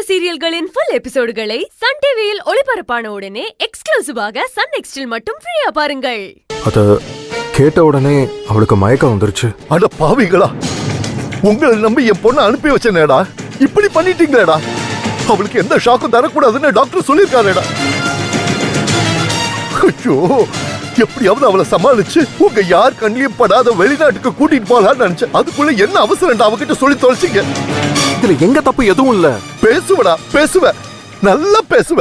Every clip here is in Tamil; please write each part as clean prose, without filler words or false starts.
சீரியல்களின் ஃபுல் எபிசோடுகளை சன் டிவியில் ஒளிபரப்பான உடனே எக்ஸ்க்ளூசிவாக சன் நெக்ஸ்டில் மட்டும் ஃப்ரீயா பாருங்கள். அத கேட்ட உடனே அவளுக்கு மயக்கம் வந்துருச்சு. அட பாவிகளா, உங்களை நம்பி என் பொண்ணை அனுப்பி வச்சேனேடா, இப்படி பண்ணிட்டீங்களேடா. அவளுக்கு எந்த ஷாக்கும் தரக்கூடாதுன்னு டாக்டர் சொல்லியிருக்காருடா. ஐயோ, எப்படியாவது அவளை சமாளிச்சு உங்க யார் கண்ணிலையும் படாத வெளிநாட்டுக்கு கூட்டிட்டு போகலான்னு நினைச்சேன். அதுக்குள்ள என்ன அவசரம் அவகிட்ட சொல்லி தொலைச்சிங்க. இதுல எங்க தப்பு எதுவும் இல்ல. பேசுவடா, பேசுவ, நல்லா பேசுவ.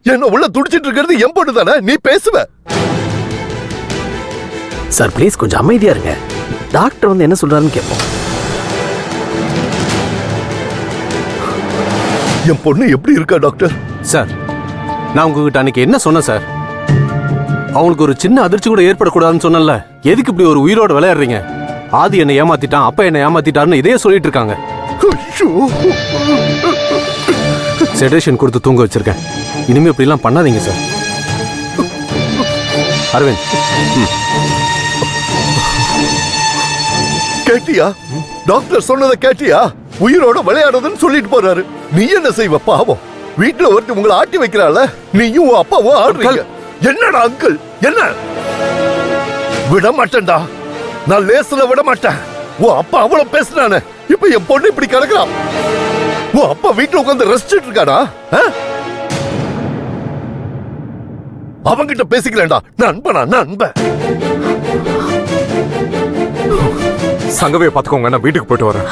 என்ன உள்ள துடிச்சிட்டு இருக்கிறது என் பொண்ணு தானே, நீ பேசுவ. சார் ப்ளீஸ் கொஞ்சம் அமைதியா இருங்க. டாக்டர் வந்து என்ன சொல்றாருன்னு கேட்போம். என் பொண்ணு எப்படி இருக்கா டாக்டர்? சார், நான் உங்ககிட்ட அன்னைக்கு என்ன சொன்னேன் சார்? அவங்களுக்கு ஒரு சின்ன அதிர்ச்சி கூட ஏற்படக்கூடாதுன்னு சொன்னல. எதுக்கு இப்படி ஒரு உயிரோட விளையாடுறீங்க? ஆதி என்னை ஏமாத்திட்டான், அப்பா என்னை ஏமாத்திட்டாருன்னு இதே சொல்லிட்டு இருக்காங்க. செடேஷன் கொடுத்து தூங்க வச்சிருக்கேன். இனிமே இப்படி எல்லாம் பண்ணாதீங்க சார். அரவிந்த், கேட்டியா? டாக்டர் சொன்னதை கேட்டியா? உயிரோட விளையாடுறதுன்னு சொல்லிட்டு போறாரு. நீ என்ன செய்வ? பாவம், வீட்டுல ஒருத்தி உங்களை ஆட்டி வைக்கிறாள், நீயும் உன் அப்பாவும் ஆடுறீங்க. என்னடா அங்கிள், என்ன? விட மாட்டேன்டா, நான் லேசுல விட மாட்டேன். உன் அப்பா அவ்வளவு பேசுனானே, இப்ப என் பொண்ணு இப்படி கிடக்குறான். உன் அப்பா வீட்டுல உட்காந்து ரெஸ்ட் இருக்கானா? அவங்கிட்ட பேசிக்கலடா. நண்பனா நண்பன். சங்கவே பாத்துக்கோங்க, நான் வீட்டுக்கு போயிட்டு வரேன்.